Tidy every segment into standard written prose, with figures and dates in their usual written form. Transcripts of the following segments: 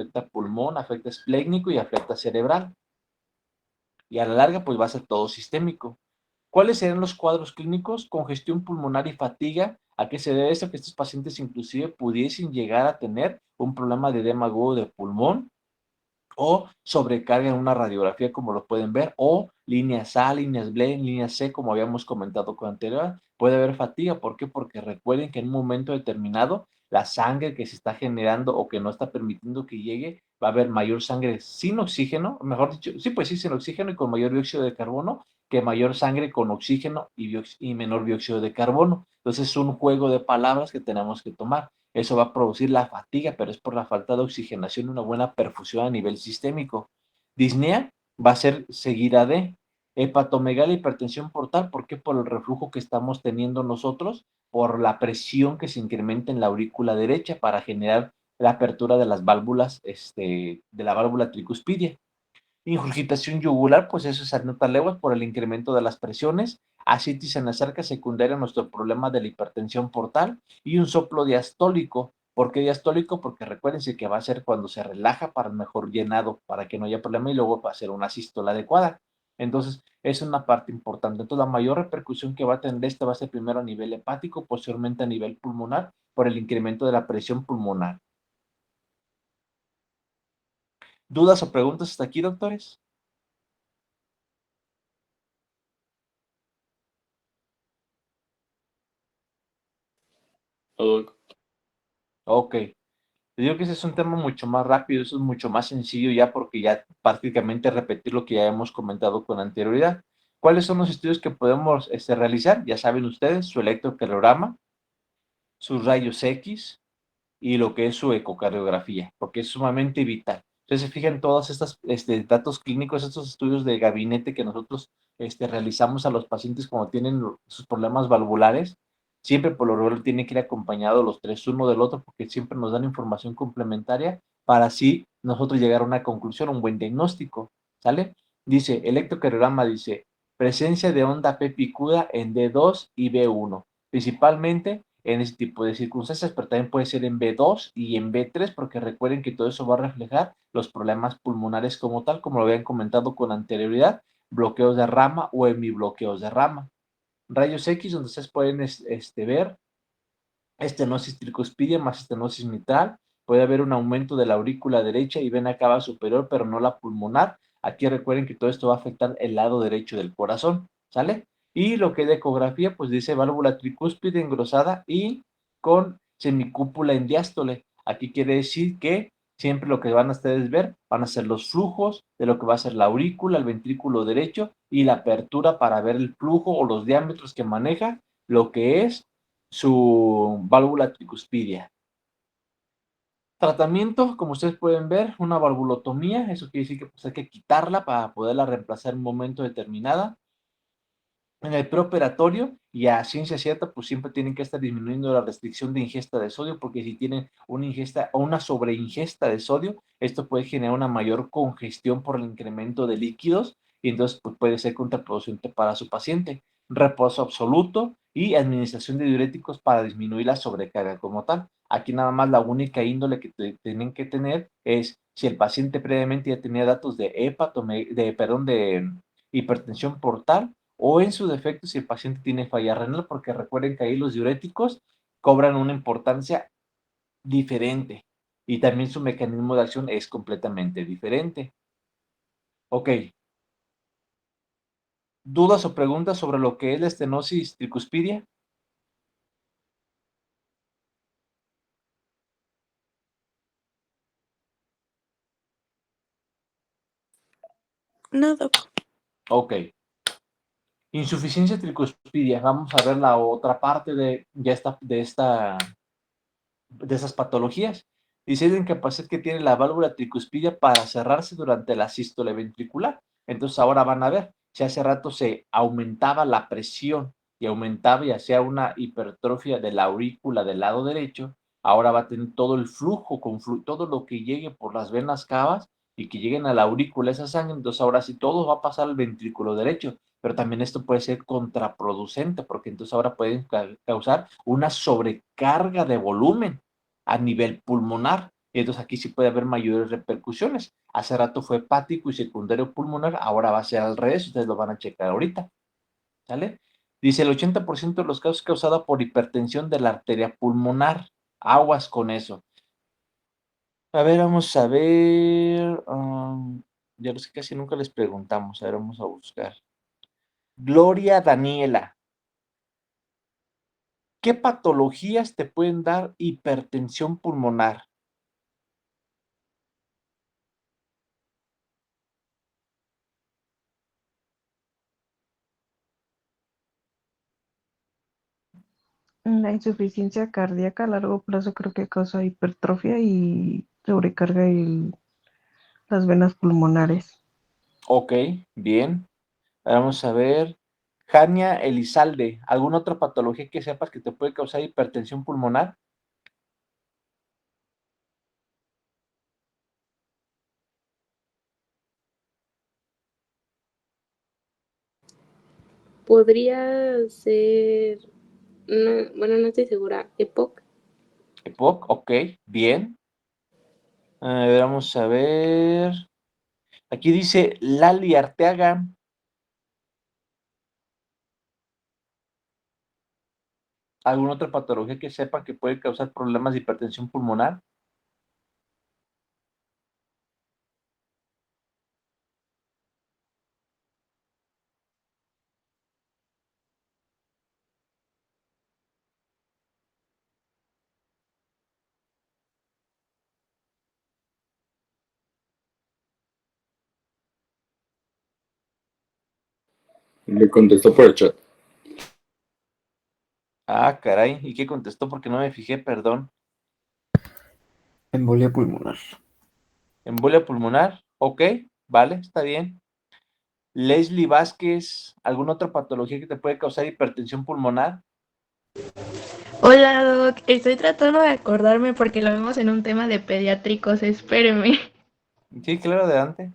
afecta pulmón, afecta esplénico y afecta cerebral. Y a la larga, pues va a ser todo sistémico. ¿Cuáles serían los cuadros clínicos? Congestión pulmonar y fatiga. ¿A qué se debe esto? Que estos pacientes inclusive pudiesen llegar a tener un problema de edema agudo de pulmón o sobrecarga en una radiografía, como lo pueden ver, o líneas A, líneas B, líneas C, como habíamos comentado con anterior. Puede haber fatiga. ¿Por qué? Porque recuerden que en un momento determinado la sangre que se está generando o que no está permitiendo que llegue, va a haber mayor sangre sin oxígeno, mejor dicho, sí, pues sí, sin oxígeno y con mayor dióxido de carbono, que mayor sangre con oxígeno y menor dióxido de carbono. Entonces es un juego de palabras que tenemos que tomar. Eso va a producir la fatiga, pero es por la falta de oxigenación y una buena perfusión a nivel sistémico. Disnea va a ser seguida de hepatomegalia, hipertensión portal. ¿Por qué? Por el reflujo que estamos teniendo nosotros, por la presión que se incrementa en la aurícula derecha para generar la apertura de las válvulas, de la válvula tricuspidia. Ingurgitación yugular, pues eso es leguas por el incremento de las presiones. Ascitis en la cerca secundaria a nuestro problema de la hipertensión portal. Y un soplo diastólico. ¿Por qué diastólico? Porque recuérdense que va a ser cuando se relaja para el mejor llenado, para que no haya problema y luego va a ser una sístola adecuada. Entonces, es una parte importante. Entonces, la mayor repercusión que va a tener va a ser primero a nivel hepático, posteriormente a nivel pulmonar, por el incremento de la presión pulmonar. ¿Dudas o preguntas hasta aquí, doctores? Ok. Te digo que ese es un tema mucho más rápido, eso es mucho más sencillo ya porque ya prácticamente repetir lo que ya hemos comentado con anterioridad. ¿Cuáles son los estudios que podemos realizar? Ya saben ustedes, su electrocardiograma, sus rayos X y lo que es su ecocardiografía, porque es sumamente vital. Entonces, se fijan todos estos datos clínicos, estos estudios de gabinete que nosotros realizamos a los pacientes cuando tienen sus problemas valvulares, siempre por lo regular tiene que ir acompañado los tres uno del otro, porque siempre nos dan información complementaria para así nosotros llegar a una conclusión, un buen diagnóstico, ¿sale? Dice, electrocardiograma dice, presencia de onda P picuda en D2 y B1, principalmente en ese tipo de circunstancias, pero también puede ser en B2 y en B3, porque recuerden que todo eso va a reflejar los problemas pulmonares como tal, como lo habían comentado con anterioridad, bloqueos de rama o hemibloqueos de rama. Rayos X, donde ustedes pueden ver estenosis tricuspidia más estenosis mitral, puede haber un aumento de la aurícula derecha y vena cava superior, pero no la pulmonar. Aquí recuerden que todo esto va a afectar el lado derecho del corazón, ¿sale? Y lo que es de ecografía, pues dice válvula tricúspide engrosada y con semicúpula en diástole. Aquí quiere decir que siempre lo que van a ustedes ver van a ser los flujos de lo que va a ser la aurícula, el ventrículo derecho y la apertura para ver el flujo o los diámetros que maneja lo que es su válvula tricuspidia. Tratamiento, como ustedes pueden ver, una valvulotomía, eso quiere decir que pues, hay que quitarla para poderla reemplazar en un momento determinado. En el preoperatorio y a ciencia cierta, pues siempre tienen que estar disminuyendo la restricción de ingesta de sodio, porque si tienen una ingesta o una sobreingesta de sodio, esto puede generar una mayor congestión por el incremento de líquidos y entonces pues, puede ser contraproducente para su paciente. Reposo absoluto y administración de diuréticos para disminuir la sobrecarga como tal. Aquí nada más la única índole que tienen que tener es si el paciente previamente ya tenía datos de de hipertensión portal o en su defecto si el paciente tiene falla renal, porque recuerden que ahí los diuréticos cobran una importancia diferente y también su mecanismo de acción es completamente diferente. Ok, ¿dudas o preguntas sobre lo que es la estenosis tricuspidia? No, doc. Ok, insuficiencia tricuspidia, vamos a ver la otra parte de esas patologías. Dice la incapacidad que tiene la válvula tricuspidia para cerrarse durante la sístole ventricular. Entonces ahora van a ver, si hace rato se aumentaba la presión y aumentaba y hacía una hipertrofia de la aurícula del lado derecho, ahora va a tener todo el flujo, todo lo que llegue por las venas cavas y que lleguen a la aurícula esa sangre, entonces ahora sí todo va a pasar al ventrículo derecho, pero también esto puede ser contraproducente porque entonces ahora pueden causar una sobrecarga de volumen a nivel pulmonar. Y entonces aquí sí puede haber mayores repercusiones. Hace rato fue hepático y secundario pulmonar, ahora va a ser al revés, ustedes lo van a checar ahorita, ¿sale? Dice, el 80% de los casos causada por hipertensión de la arteria pulmonar. Aguas con eso. A ver, vamos a ver. Ya los que casi nunca les preguntamos. A ver, vamos a buscar. Gloria Daniela. ¿Qué patologías te pueden dar hipertensión pulmonar? La insuficiencia cardíaca a largo plazo creo que causa hipertrofia y sobrecarga las venas pulmonares. Ok, bien. Vamos a ver. Jania Elizalde, ¿alguna otra patología que sepas que te puede causar hipertensión pulmonar? Podría ser, no, bueno, no estoy segura, EPOC. EPOC, ok, bien. Vamos a ver. Aquí dice Lali Arteaga. ¿Alguna otra patología que sepa que puede causar problemas de hipertensión pulmonar? Le contestó por el chat. Ah, caray. ¿Y qué contestó? Porque no me fijé, perdón. Embolia pulmonar. Embolia pulmonar, ok, vale, está bien. Leslie Vázquez, ¿alguna otra patología que te puede causar hipertensión pulmonar? Hola, Doc. Estoy tratando de acordarme porque lo vemos en un tema de pediátricos. Espéreme. Sí, claro, adelante.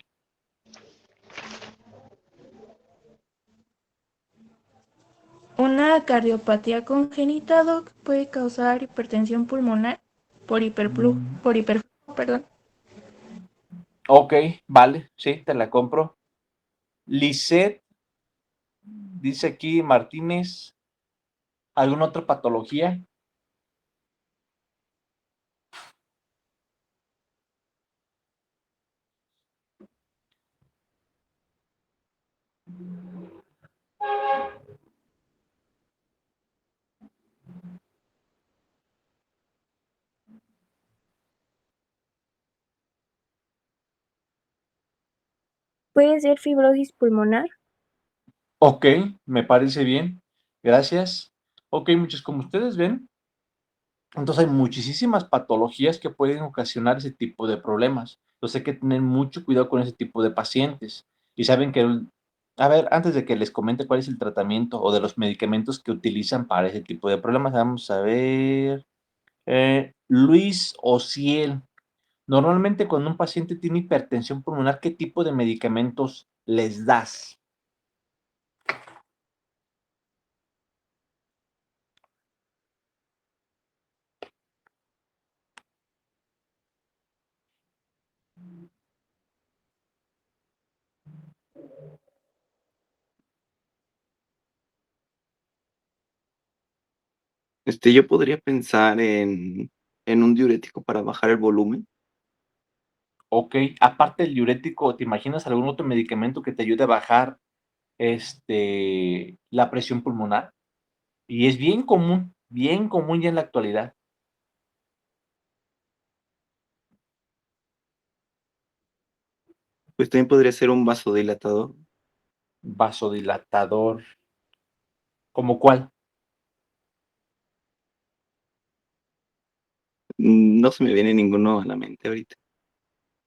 Una cardiopatía congénita, Doc, puede causar hipertensión pulmonar por hiperflujo, perdón. Ok, vale, sí, te la compro. Lisette, dice aquí Martínez, ¿alguna otra patología? Puede ser fibrosis pulmonar. Ok, me parece bien. Gracias. Ok, muchos, como ustedes ven, entonces hay muchísimas patologías que pueden ocasionar ese tipo de problemas. Entonces hay que tener mucho cuidado con ese tipo de pacientes. Y saben que, a ver, antes de que les comente cuál es el tratamiento o de los medicamentos que utilizan para ese tipo de problemas, vamos a ver. Luis Ociel, normalmente cuando un paciente tiene hipertensión pulmonar, ¿qué tipo de medicamentos les das? Yo podría pensar en un diurético para bajar el volumen. Ok, aparte del diurético, ¿te imaginas algún otro medicamento que te ayude a bajar la presión pulmonar? Y es bien común ya en la actualidad. Pues también podría ser un vasodilatador. Vasodilatador. ¿Cómo cuál? No se me viene ninguno a la mente ahorita.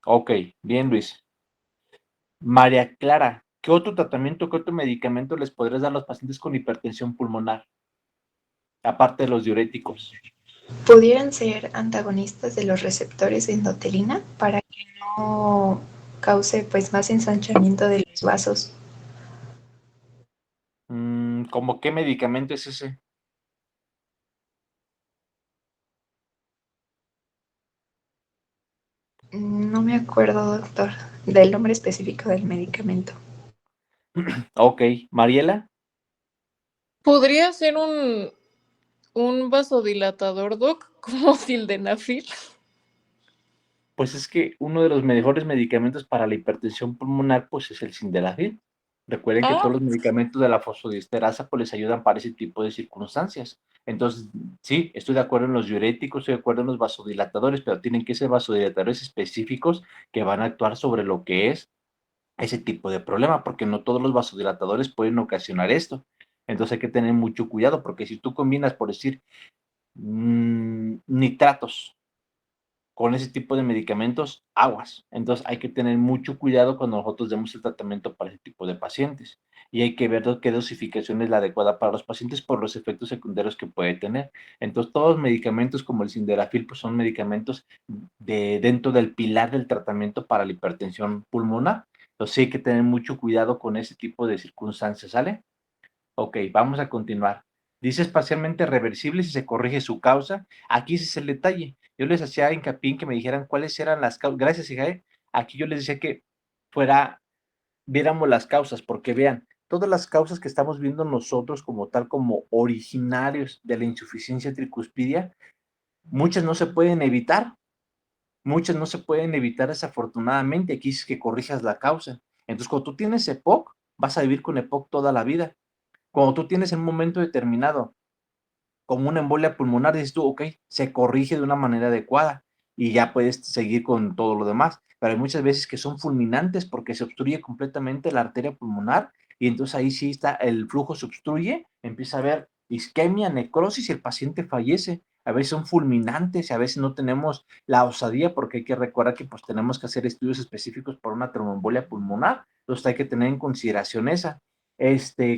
Ok, bien, Luis. María Clara, ¿qué otro tratamiento, qué otro medicamento les podrías dar a los pacientes con hipertensión pulmonar? Aparte de los diuréticos. Pudieran ser antagonistas de los receptores de endotelina para que no cause pues más ensanchamiento de los vasos. ¿Cómo qué medicamento es ese? . No me acuerdo, doctor, del nombre específico del medicamento. Ok, Mariela. ¿Podría ser un vasodilatador, Doc, como sildenafil? Pues es que uno de los mejores medicamentos para la hipertensión pulmonar, pues es el sildenafil. Recuerden que todos Ah, los medicamentos de la fosfodiesterasa pues les ayudan para ese tipo de circunstancias. Entonces, sí, estoy de acuerdo en los diuréticos, estoy de acuerdo en los vasodilatadores, pero tienen que ser vasodilatadores específicos que van a actuar sobre lo que es ese tipo de problema, porque no todos los vasodilatadores pueden ocasionar esto. Entonces hay que tener mucho cuidado, porque si tú combinas, por decir, nitratos con ese tipo de medicamentos, aguas. Entonces hay que tener mucho cuidado cuando nosotros demos el tratamiento para ese tipo de pacientes. Y hay que ver qué dosificación es la adecuada para los pacientes por los efectos secundarios que puede tener. Entonces todos los medicamentos como el sildenafil pues son medicamentos dentro del pilar del tratamiento para la hipertensión pulmonar. Entonces sí hay que tener mucho cuidado con ese tipo de circunstancias, ¿sale? Ok, vamos a continuar. Dice es parcialmente reversible si se corrige su causa. Aquí ese es el detalle. Yo les hacía hincapié en que me dijeran cuáles eran las causas. Gracias, Igae. Aquí yo les decía que viéramos las causas, porque vean, todas las causas que estamos viendo nosotros como tal, como originarios de la insuficiencia tricuspidia, muchas no se pueden evitar. Muchas no se pueden evitar desafortunadamente. Aquí es que corrijas la causa. Entonces, cuando tú tienes EPOC, vas a vivir con EPOC toda la vida. Cuando tú tienes en un momento determinado como una embolia pulmonar, dices tú, ok, se corrige de una manera adecuada y ya puedes seguir con todo lo demás. Pero hay muchas veces que son fulminantes porque se obstruye completamente la arteria pulmonar y entonces ahí sí está, el flujo se obstruye, empieza a haber isquemia, necrosis y el paciente fallece. A veces son fulminantes y a veces no tenemos la osadía porque hay que recordar que pues tenemos que hacer estudios específicos por una tromboembolia pulmonar. Entonces hay que tener en consideración esa.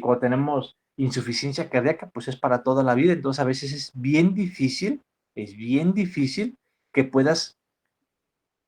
Cuando tenemos insuficiencia cardíaca, pues es para toda la vida. Entonces a veces es bien difícil que puedas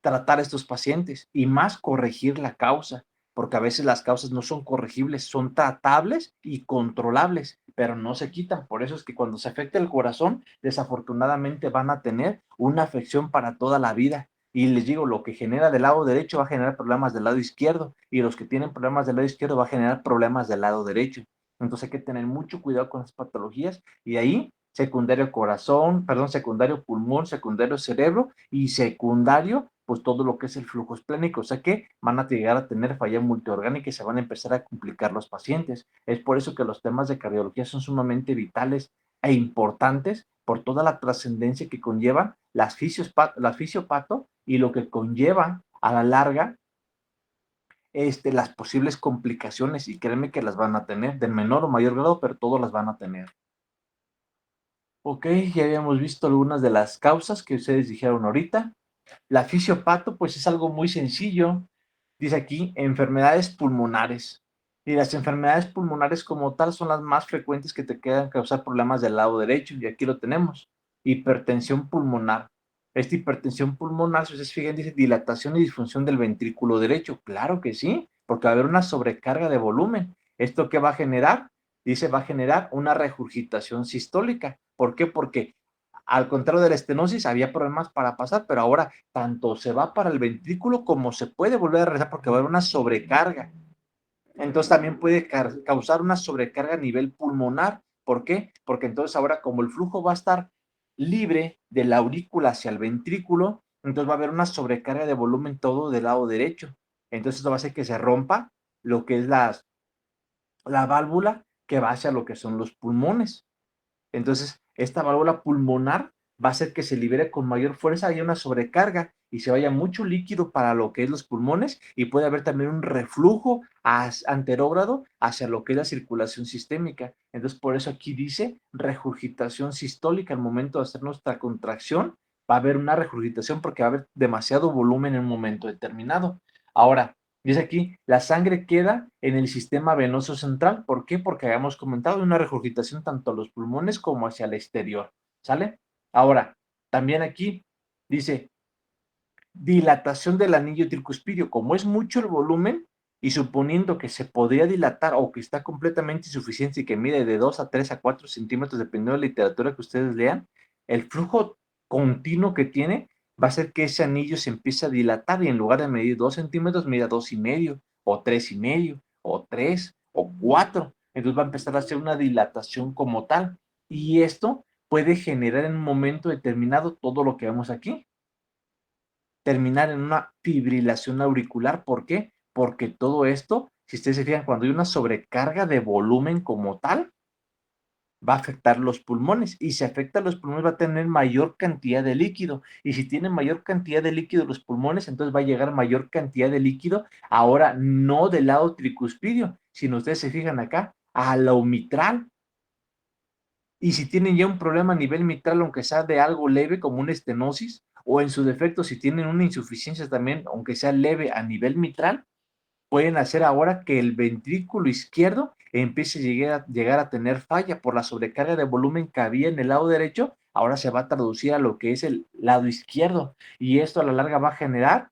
tratar a estos pacientes y más corregir la causa, porque a veces las causas no son corregibles, son tratables y controlables, pero no se quitan. Por eso es que cuando se afecta el corazón, desafortunadamente van a tener una afección para toda la vida. Y les digo, lo que genera del lado derecho va a generar problemas del lado izquierdo, y los que tienen problemas del lado izquierdo va a generar problemas del lado derecho. Entonces hay que tener mucho cuidado con las patologías, y de ahí secundario corazón, perdón, secundario pulmón, secundario cerebro y secundario, pues todo lo que es el flujo esplénico, o sea que van a llegar a tener falla multiorgánica y se van a empezar a complicar los pacientes. Es por eso que los temas de cardiología son sumamente vitales e importantes por toda la trascendencia que conllevan las fisiopato y lo que conlleva a la larga las posibles complicaciones, y créeme que las van a tener, de menor o mayor grado, pero todas las van a tener. Ok, ya habíamos visto algunas de las causas que ustedes dijeron ahorita. La fisiopato, pues es algo muy sencillo. Dice aquí, enfermedades pulmonares. Y las enfermedades pulmonares como tal son las más frecuentes que te quedan causar problemas del lado derecho. Y aquí lo tenemos. Hipertensión pulmonar. Esta hipertensión pulmonar, si ustedes fijan, dice dilatación y disfunción del ventrículo derecho. Claro que sí, porque va a haber una sobrecarga de volumen. ¿Esto qué va a generar? Dice, va a generar una regurgitación sistólica. ¿Por qué? Porque al contrario de la estenosis, había problemas para pasar, pero ahora tanto se va para el ventrículo como se puede volver a regresar porque va a haber una sobrecarga. Entonces también puede causar una sobrecarga a nivel pulmonar. ¿Por qué? Porque entonces ahora como el flujo va a estar libre de la aurícula hacia el ventrículo, entonces va a haber una sobrecarga de volumen todo del lado derecho. Entonces esto va a hacer que se rompa lo que es la válvula que va hacia lo que son los pulmones. Entonces, esta válvula pulmonar va a hacer que se libere con mayor fuerza, haya una sobrecarga y se vaya mucho líquido para lo que es los pulmones, y puede haber también un reflujo anterógrado hacia lo que es la circulación sistémica. Entonces, por eso aquí dice regurgitación sistólica. Al momento de hacer nuestra contracción, va a haber una regurgitación porque va a haber demasiado volumen en un momento determinado. Ahora, dice aquí, la sangre queda en el sistema venoso central. ¿Por qué? Porque habíamos comentado una regurgitación tanto a los pulmones como hacia el exterior. ¿Sale? Ahora, también aquí dice dilatación del anillo tricuspidio. Como es mucho el volumen y suponiendo que se podría dilatar o que está completamente insuficiente y que mide de 2 a 3 a 4 centímetros, dependiendo de la literatura que ustedes lean, el flujo continuo que tiene va a hacer que ese anillo se empiece a dilatar y en lugar de medir 2 centímetros, mida 2,5, o 3,5, o 3, o 4. Entonces va a empezar a hacer una dilatación como tal. Y esto puede generar en un momento determinado todo lo que vemos aquí. Terminar en una fibrilación auricular. ¿Por qué? Porque todo esto, si ustedes se fijan, cuando hay una sobrecarga de volumen como tal, va a afectar los pulmones, y si afecta los pulmones va a tener mayor cantidad de líquido, y si tiene mayor cantidad de líquido los pulmones, entonces va a llegar mayor cantidad de líquido, ahora no del lado tricuspidio, sino ustedes se fijan acá, a la mitral. Y si tienen ya un problema a nivel mitral, aunque sea de algo leve como una estenosis, o en su defecto si tienen una insuficiencia también, aunque sea leve a nivel mitral, pueden hacer ahora que el ventrículo izquierdo empiece a llegar a tener falla por la sobrecarga de volumen que había en el lado derecho, ahora se va a traducir a lo que es el lado izquierdo, y esto a la larga va a generar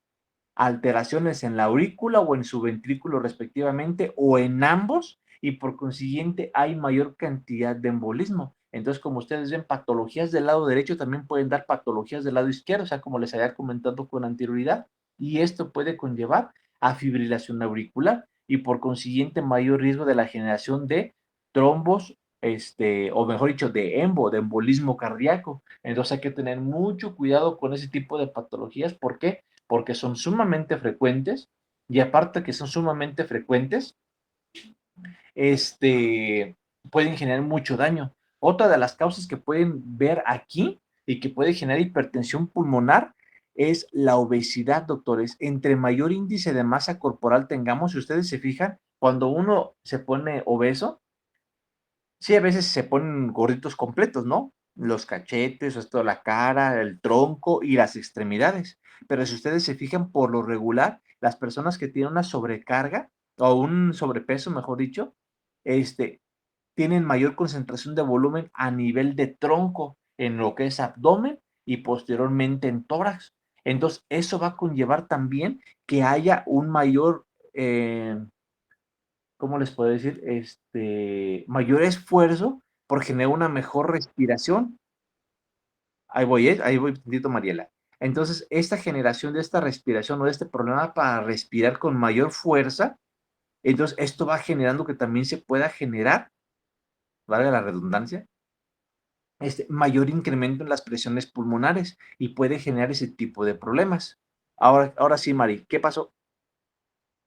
alteraciones en la aurícula o en su ventrículo respectivamente, o en ambos, y por consiguiente hay mayor cantidad de embolismo. Entonces, como ustedes ven, patologías del lado derecho también pueden dar patologías del lado izquierdo, o sea, como les había comentado con anterioridad, y esto puede conllevar a fibrilación auricular y por consiguiente mayor riesgo de la generación de trombos, o mejor dicho, de embolismo cardíaco. Entonces hay que tener mucho cuidado con ese tipo de patologías. ¿Por qué? Porque son sumamente frecuentes, y aparte que son sumamente frecuentes, pueden generar mucho daño. Otra de las causas que pueden ver aquí y que puede generar hipertensión pulmonar es la obesidad, doctores. Entre mayor índice de masa corporal tengamos, si ustedes se fijan, cuando uno se pone obeso, sí, a veces se ponen gorditos completos, ¿no? Los cachetes, esto, la cara, el tronco y las extremidades. Pero si ustedes se fijan, por lo regular, las personas que tienen una sobrecarga o un sobrepeso, mejor dicho, tienen mayor concentración de volumen a nivel de tronco, en lo que es abdomen y posteriormente en tórax. Entonces, eso va a conllevar también que haya un mayor, ¿cómo les puedo decir? Mayor esfuerzo por generar una mejor respiración. Ahí voy, tantito, Mariela. Entonces, esta generación de esta respiración o de este problema para respirar con mayor fuerza, entonces esto va generando que también se pueda generar, valga la redundancia, mayor incremento en las presiones pulmonares y puede generar ese tipo de problemas. Ahora sí, Mari, ¿qué pasó?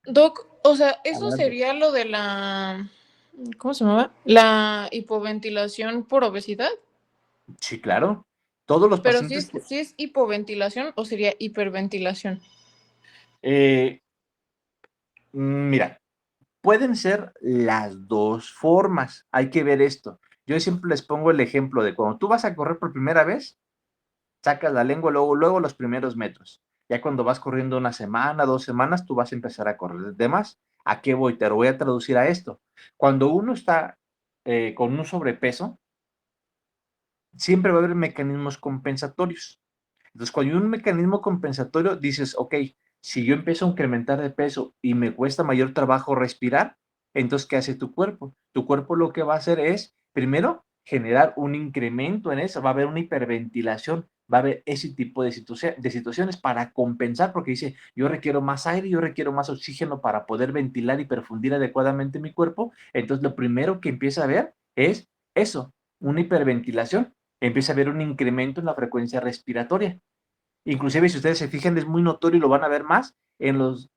Doc, o sea, eso Adelante. sería lo de la, ¿cómo se llamaba? La hipoventilación por obesidad. Sí, claro. Todos los Pero pacientes que, si es hipoventilación o sería hiperventilación. eh, mira, pueden ser las dos formas. Hay que ver esto. Yo siempre les pongo el ejemplo de cuando tú vas a correr por primera vez, sacas la lengua luego los primeros metros. Ya cuando vas corriendo una semana, 2 semanas, tú vas a empezar a correr de más. ¿A qué voy? Te lo voy a traducir a esto. Cuando uno está con un sobrepeso, siempre va a haber mecanismos compensatorios. Entonces, cuando hay un mecanismo compensatorio, dices, ok, si yo empiezo a incrementar de peso y me cuesta mayor trabajo respirar, entonces, ¿qué hace tu cuerpo? Tu cuerpo lo que va a hacer es, primero, generar un incremento en eso, va a haber una hiperventilación, va a haber ese tipo de situaciones para compensar, porque dice, yo requiero más aire, yo requiero más oxígeno para poder ventilar y perfundir adecuadamente mi cuerpo. Entonces, lo primero que empieza a ver es eso, una hiperventilación, empieza a haber un incremento en la frecuencia respiratoria. Inclusive, si ustedes se fijan, es muy notorio y lo van a ver más en los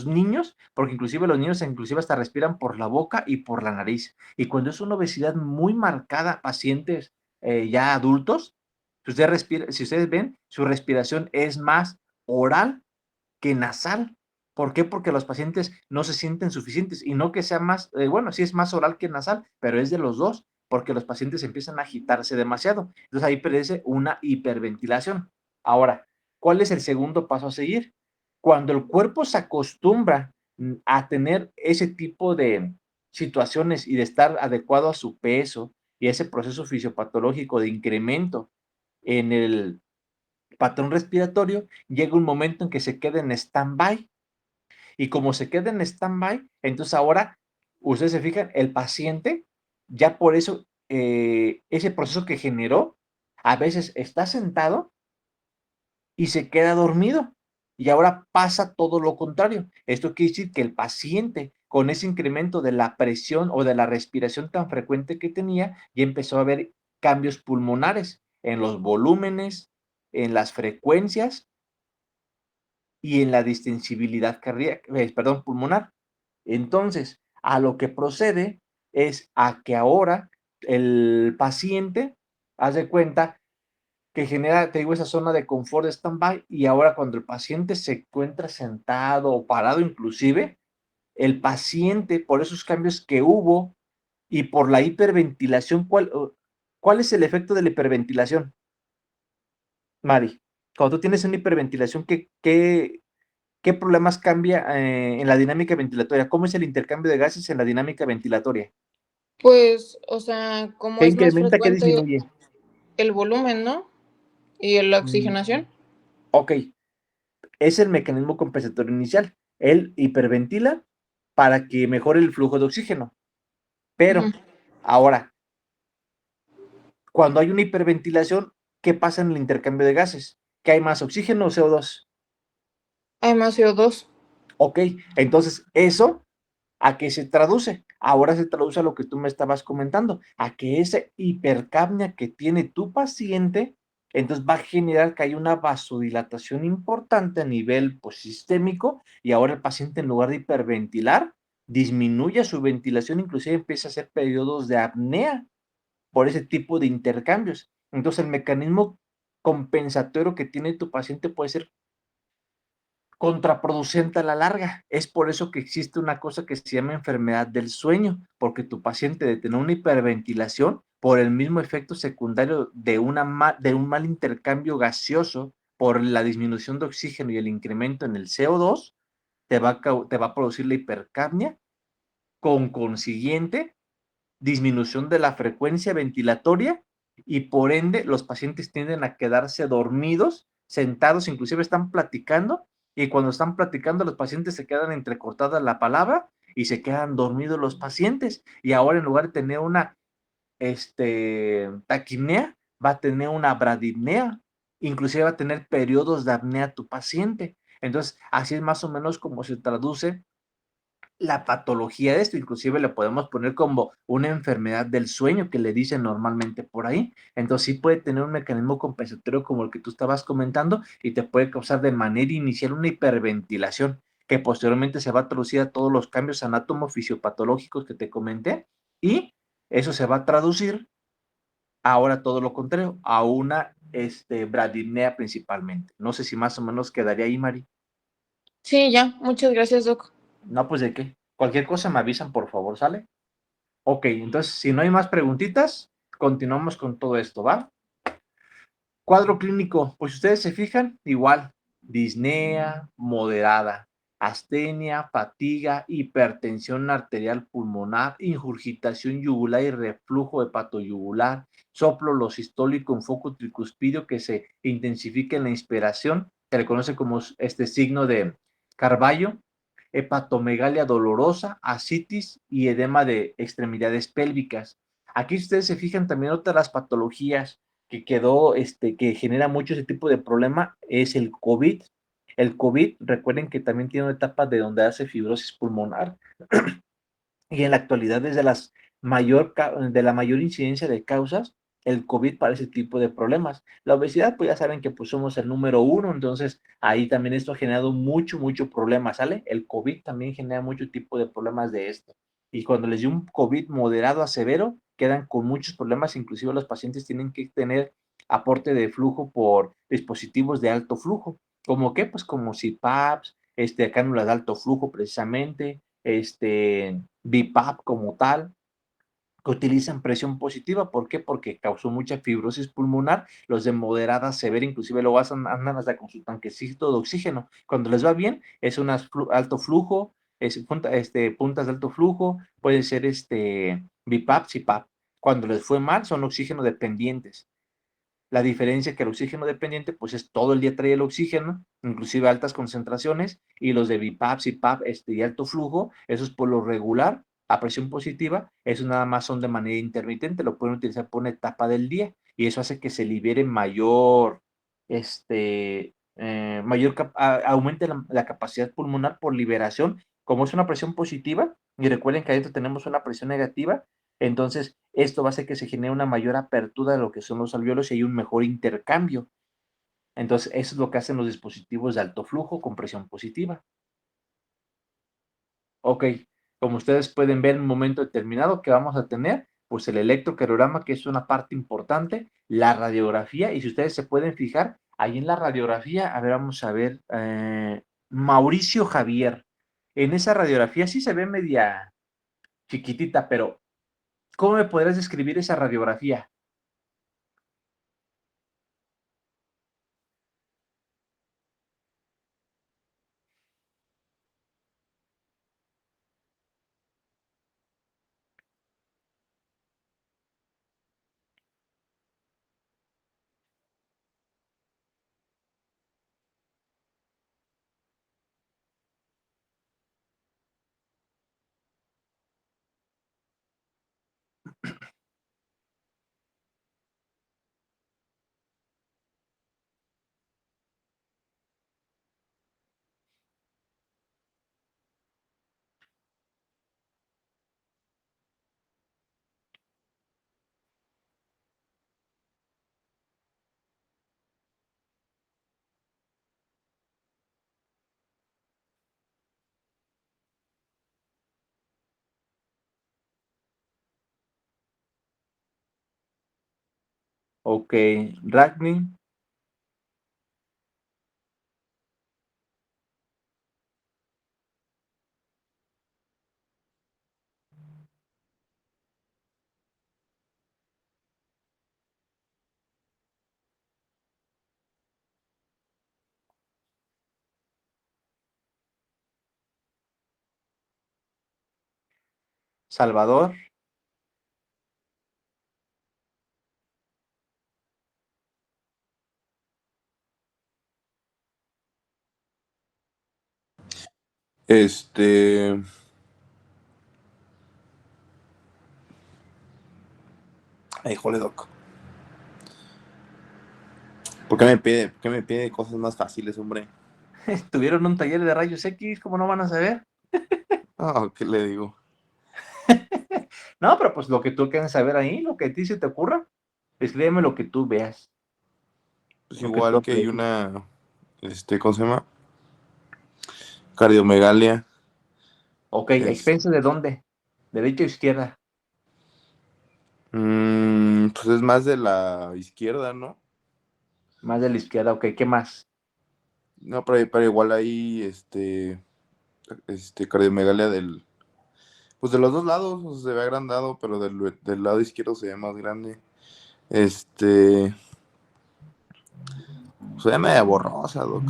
niños, porque inclusive los niños inclusive hasta respiran por la boca y por la nariz. Y cuando es una obesidad muy marcada, pacientes ya adultos, si ustedes ven, su respiración es más oral que nasal. ¿Por qué? Porque los pacientes no se sienten suficientes y no que sea más, sí es más oral que nasal, pero es de los dos, porque los pacientes empiezan a agitarse demasiado. Entonces ahí parece una hiperventilación. Ahora, ¿cuál es el segundo paso a seguir? Cuando el cuerpo se acostumbra a tener ese tipo de situaciones y de estar adecuado a su peso y ese proceso fisiopatológico de incremento en el patrón respiratorio, llega un momento en que se queda en stand-by. Y como se queda en stand-by, entonces ahora, ustedes se fijan, el paciente, ya por eso, ese proceso que generó, a veces está sentado y se queda dormido. Y ahora pasa todo lo contrario. Esto quiere decir que el paciente, con ese incremento de la presión o de la respiración tan frecuente que tenía, ya empezó a ver cambios pulmonares en los volúmenes, en las frecuencias y en la distensibilidad cardíaca, perdón, pulmonar. Entonces, a lo que procede es a que ahora el paciente, haz de cuenta que genera, te digo, esa zona de confort de stand-by, y ahora cuando el paciente se encuentra sentado o parado inclusive, el paciente, por esos cambios que hubo y por la hiperventilación, ¿cuál es el efecto de la hiperventilación, Mari? Cuando tú tienes una hiperventilación, ¿qué problemas cambia en la dinámica ventilatoria? ¿Cómo es el intercambio de gases en la dinámica ventilatoria? Pues, o sea, como ¿Qué es más incrementa, qué frecuente disminuye? el volumen, ¿no? Y la Mm, oxigenación. ok, es el mecanismo compensatorio inicial. Él hiperventila para que mejore el flujo de oxígeno. Pero Ujú. ahora, cuando hay una hiperventilación, ¿qué pasa en el intercambio de gases? ¿Que hay más oxígeno o CO2? Hay más CO2. Ok, entonces eso, ¿a qué se traduce? Ahora se traduce a lo que tú me estabas comentando, a que esa hipercapnia que tiene tu paciente, entonces va a generar que hay una vasodilatación importante a nivel pues, sistémico, y ahora el paciente, en lugar de hiperventilar, disminuye su ventilación, inclusive empieza a hacer periodos de apnea por ese tipo de intercambios. Entonces el mecanismo compensatorio que tiene tu paciente puede ser contraproducente a la larga. Es por eso que existe una cosa que se llama enfermedad del sueño, porque tu paciente, de tener una hiperventilación por el mismo efecto secundario de un mal intercambio gaseoso, por la disminución de oxígeno y el incremento en el CO2, te va a producir la hipercapnia, con consiguiente disminución de la frecuencia ventilatoria, y por ende los pacientes tienden a quedarse dormidos, sentados, inclusive están platicando, y cuando están platicando los pacientes se quedan entrecortadas la palabra y se quedan dormidos los pacientes, y ahora en lugar de tener una taquipnea, va a tener una bradipnea, inclusive va a tener periodos de apnea tu paciente. Entonces, así es más o menos como se traduce la patología de esto. Inclusive le podemos poner como una enfermedad del sueño, que le dicen normalmente por ahí. Entonces sí puede tener un mecanismo compensatorio como el que tú estabas comentando, y te puede causar de manera inicial una hiperventilación, que posteriormente se va a traducir a todos los cambios anátomo-fisiopatológicos que te comenté, y eso se va a traducir ahora todo lo contrario, a una bradipnea principalmente. No sé si más o menos quedaría ahí, Mari. Sí, ya. Muchas gracias, Doc. No, pues de qué. Cualquier cosa me avisan, por favor, ¿sale? Ok, entonces, si no hay más preguntitas, continuamos con todo esto, ¿va? Cuadro clínico, pues ustedes se fijan, igual, disnea moderada, astenia, fatiga, hipertensión arterial pulmonar, ingurgitación yugular y reflujo hepatoyugular, soplo losistólico en foco tricuspidio que se intensifica en la inspiración, se le conoce como este signo de Carballo, hepatomegalia dolorosa, ascitis y edema de extremidades pélvicas. Aquí ustedes se fijan también, otra de las patologías que quedó, que genera mucho ese tipo de problema, es el COVID. El COVID, recuerden que también tiene una etapa de donde hace fibrosis pulmonar, y en la actualidad es de la mayor incidencia de causas, el COVID, para ese tipo de problemas. La obesidad, pues ya saben que pues somos el número uno, entonces ahí también esto ha generado mucho problema, ¿sale? El COVID también genera mucho tipo de problemas de esto. Y cuando les dio un COVID moderado a severo, quedan con muchos problemas, inclusive los pacientes tienen que tener aporte de flujo por dispositivos de alto flujo. ¿Como qué? Pues como CPAPs, cánulas de alto flujo precisamente, BIPAP como tal, que utilizan presión positiva. ¿Por qué? Porque causó mucha fibrosis pulmonar. Los de moderada severa, inclusive luego andan hasta con su tanquecito de oxígeno. Cuando les va bien, es un alto flujo, puntas de alto flujo, puede ser BIPAP, CPAP. Cuando les fue mal, son oxígeno dependientes. La diferencia que el oxígeno dependiente, pues es todo el día trae el oxígeno, inclusive altas concentraciones, y los de BIPAP, CPAP, y alto flujo, esos por lo regular, a presión positiva, esos nada más son de manera intermitente, lo pueden utilizar por una etapa del día, y eso hace que se libere mayor aumente la capacidad pulmonar por liberación, como es una presión positiva, y recuerden que adentro tenemos una presión negativa, entonces esto va a hacer que se genere una mayor apertura de lo que son los alvéolos y hay un mejor intercambio. Entonces, eso es lo que hacen los dispositivos de alto flujo con presión positiva. Ok, como ustedes pueden ver en un momento determinado que vamos a tener, pues el electrocardiograma, que es una parte importante, la radiografía, y si ustedes se pueden fijar, ahí en la radiografía, a ver, vamos a ver, Mauricio Javier, en esa radiografía sí se ve media chiquitita, pero ¿cómo me podrías describir esa radiografía? Ok, Ragni, Salvador, Este, ay, jole, Doc. Por qué me pide cosas más fáciles, hombre? tuvieron un taller de rayos X, ¿cómo no van a saber? Ah, ¿qué le digo? No, pero pues lo que tú quieras saber ahí, lo que a ti se te ocurra, escríbeme lo que tú veas, Pues lo que tú igual que hay aprecies. una, ¿cómo se llama? Cardiomegalia. Ok, ¿a Es, expensas de dónde? ¿Derecha o izquierda? pues es más de la izquierda, ¿no? Más de la izquierda, ok, ¿qué más? No, pero igual hay, cardiomegalia pues de los dos lados, o sea, se ve agrandado, pero del lado izquierdo se ve más grande. Se ve media borrosa, Doc.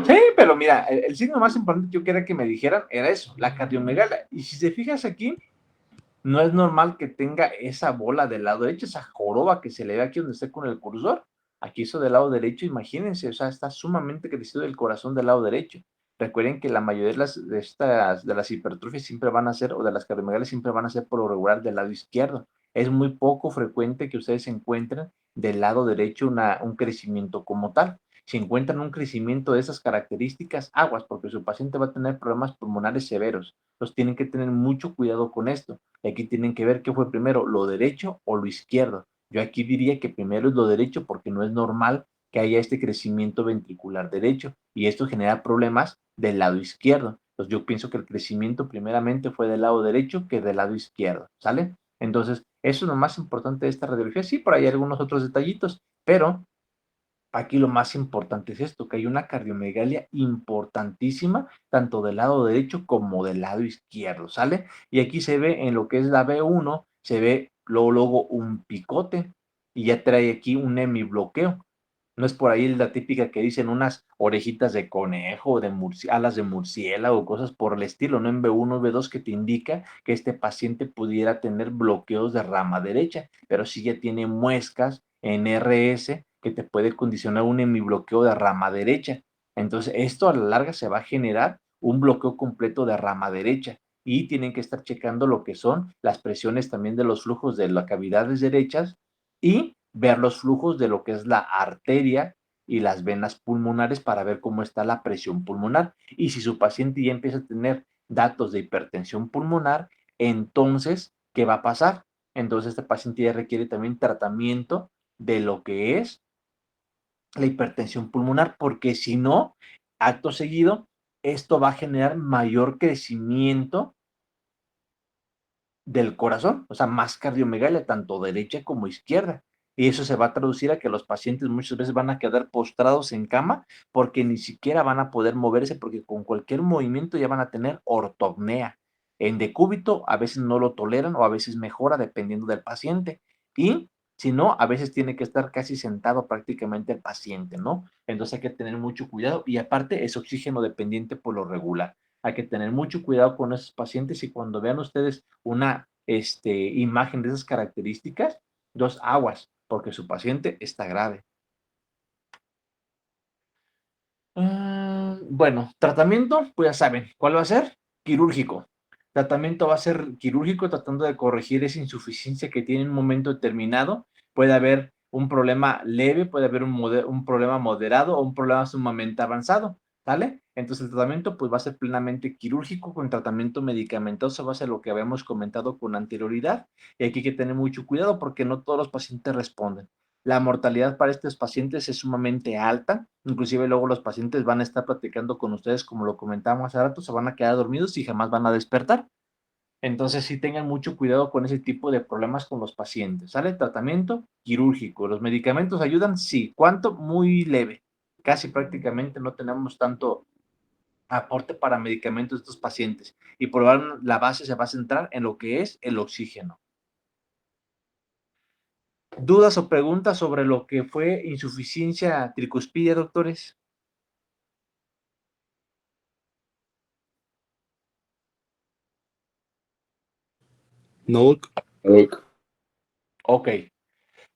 Sí, pero mira, el signo más importante que yo quería que me dijeran era eso, la cardiomegalia. Y si te fijas aquí, no es normal que tenga esa bola del lado derecho, esa joroba que se le ve aquí donde está con el cursor. Aquí eso del lado derecho, imagínense, o sea, está sumamente crecido el corazón del lado derecho. Recuerden que la mayoría de las hipertrofias siempre van a ser, o de las cardiomegalias siempre van a ser por lo regular del lado izquierdo. Es muy poco frecuente que ustedes encuentren del lado derecho un crecimiento como tal. Si encuentran un crecimiento de esas características, aguas, porque su paciente va a tener problemas pulmonares severos. Entonces tienen que tener mucho cuidado con esto. Y aquí tienen que ver qué fue primero, lo derecho o lo izquierdo. Yo aquí diría que primero es lo derecho porque no es normal que haya este crecimiento ventricular derecho y esto genera problemas del lado izquierdo. Entonces yo pienso que el crecimiento primeramente fue del lado derecho que del lado izquierdo, ¿sale? Entonces, eso es lo más importante de esta radiografía. Sí, por ahí hay algunos otros detallitos, pero aquí lo más importante es esto, que hay una cardiomegalia importantísima, tanto del lado derecho como del lado izquierdo, ¿sale? Y aquí se ve en lo que es la B1, se ve luego un picote y ya trae aquí un hemibloqueo. No es por ahí la típica que dicen unas orejitas de conejo, de alas de murciélago, cosas por el estilo, ¿no? En B1, B2 que te indica que este paciente pudiera tener bloqueos de rama derecha, pero sí ya tiene muescas en RS que te puede condicionar un hemibloqueo de rama derecha. Entonces, esto a la larga se va a generar un bloqueo completo de rama derecha y tienen que estar checando lo que son las presiones también de los flujos de las cavidades derechas y ver los flujos de lo que es la arteria y las venas pulmonares para ver cómo está la presión pulmonar. Y si su paciente ya empieza a tener datos de hipertensión pulmonar, entonces, ¿qué va a pasar? Entonces, este paciente ya requiere también tratamiento de lo que es la hipertensión pulmonar, porque si no, acto seguido, esto va a generar mayor crecimiento del corazón, o sea, más cardiomegalia, tanto derecha como izquierda. Y eso se va a traducir a que los pacientes muchas veces van a quedar postrados en cama porque ni siquiera van a poder moverse porque con cualquier movimiento ya van a tener ortopnea. En decúbito a veces no lo toleran o a veces mejora dependiendo del paciente. Y si no, a veces tiene que estar casi sentado prácticamente el paciente, ¿no? Entonces hay que tener mucho cuidado y aparte es oxígeno dependiente por lo regular. Hay que tener mucho cuidado con esos pacientes y cuando vean ustedes una imagen de esas características, dos aguas, porque su paciente está grave. Bueno, tratamiento, pues ya saben, ¿cuál va a ser? Quirúrgico. Tratamiento va a ser quirúrgico tratando de corregir esa insuficiencia que tiene en un momento determinado. Puede haber un problema leve, puede haber un problema moderado o un problema sumamente avanzado, ¿sale? Entonces el tratamiento pues va a ser plenamente quirúrgico con tratamiento medicamentoso, va a ser lo que habíamos comentado con anterioridad. Y aquí hay que tener mucho cuidado porque no todos los pacientes responden. La mortalidad para estos pacientes es sumamente alta, inclusive luego los pacientes van a estar platicando con ustedes, como lo comentábamos hace rato, se van a quedar dormidos y jamás van a despertar. Entonces sí tengan mucho cuidado con ese tipo de problemas con los pacientes, ¿sale? Tratamiento quirúrgico. ¿Los medicamentos ayudan? Sí. ¿Cuánto? Muy leve. Casi prácticamente no tenemos tanto aporte para medicamentos de estos pacientes. Y por ahora la base se va a centrar en lo que es el oxígeno. ¿Dudas o preguntas sobre lo que fue insuficiencia tricuspidia, doctores? No, Ok.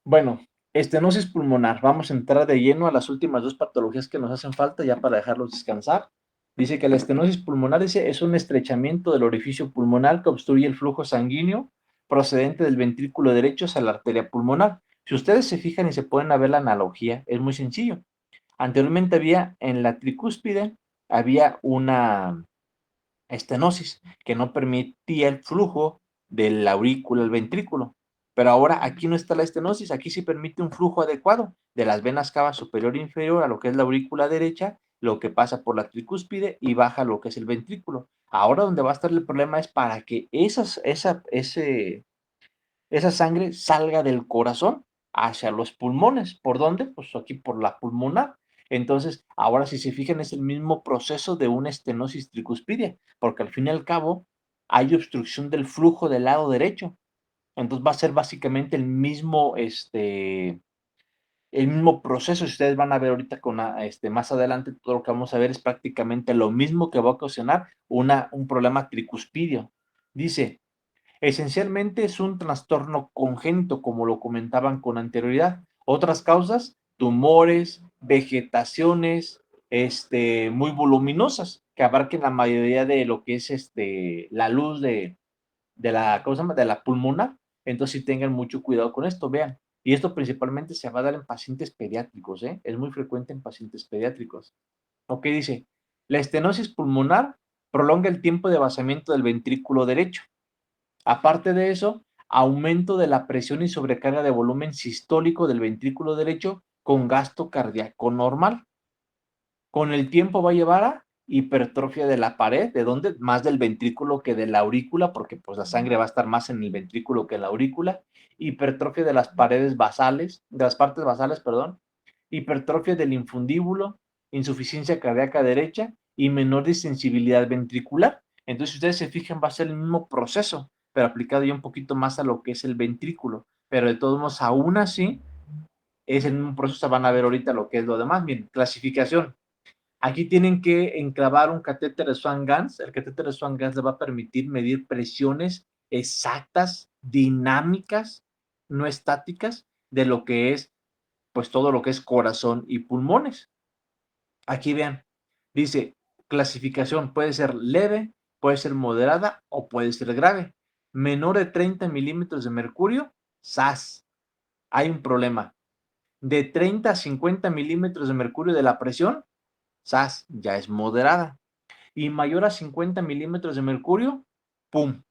Bueno, estenosis pulmonar. Vamos a entrar de lleno a las últimas dos patologías que nos hacen falta ya para dejarlos descansar. Dice que la estenosis pulmonar es un estrechamiento del orificio pulmonar que obstruye el flujo sanguíneo procedente del ventrículo derecho hacia la arteria pulmonar. Si ustedes se fijan y se pueden ver la analogía, es muy sencillo. Anteriormente había en la tricúspide, había una estenosis que no permitía el flujo de la aurícula al ventrículo. Pero ahora aquí no está la estenosis, aquí sí permite un flujo adecuado de las venas cava superior e inferior a lo que es la aurícula derecha, lo que pasa por la tricúspide y baja lo que es el ventrículo. Ahora donde va a estar el problema es para que esa sangre salga del corazón hacia los pulmones. ¿Por dónde? Pues aquí por la pulmonar. Entonces, ahora si se fijan, es el mismo proceso de una estenosis tricuspidia, porque al fin y al cabo hay obstrucción del flujo del lado derecho. Entonces va a ser básicamente el mismo proceso. Si ustedes van a ver ahorita más adelante, todo lo que vamos a ver es prácticamente lo mismo que va a ocasionar un problema tricuspidio. Dice, esencialmente es un trastorno congénito, como lo comentaban con anterioridad. Otras causas, tumores, vegetaciones, muy voluminosas, que abarquen la mayoría de lo que es la luz ¿cómo se llama? De la pulmonar. Entonces, sí tengan mucho cuidado con esto, vean. Y esto principalmente se va a dar en pacientes pediátricos, ¿eh? Es muy frecuente en pacientes pediátricos. Ok, dice, la estenosis pulmonar prolonga el tiempo de vaciamiento del ventrículo derecho. Aparte de eso, aumento de la presión y sobrecarga de volumen sistólico del ventrículo derecho con gasto cardíaco normal. Con el tiempo va a llevar a hipertrofia de la pared, ¿de dónde? Más del ventrículo que de la aurícula, porque pues la sangre va a estar más en el ventrículo que en la aurícula. Hipertrofia de las paredes basales, de las partes basales, perdón. Hipertrofia del infundíbulo, insuficiencia cardíaca derecha y menor distensibilidad ventricular. Entonces, si ustedes se fijan, va a ser el mismo proceso, pero aplicado ya un poquito más a lo que es el ventrículo. Pero de todos modos, aún así, es el mismo proceso. Van a ver ahorita lo que es lo demás. Bien, clasificación. Aquí tienen que enclavar un catéter de Swan-Ganz. El catéter de Swan-Ganz le va a permitir medir presiones exactas, dinámicas, no estáticas, de lo que es, pues todo lo que es corazón y pulmones. Aquí vean, dice, clasificación puede ser leve, puede ser moderada o puede ser grave. Menor de 30 milímetros de mercurio, SAS. Hay un problema. de 30 a 50 milímetros de mercurio de la presión, ¡zas!, ya es moderada. Y mayor a 50 milímetros de mercurio, ¡pum!,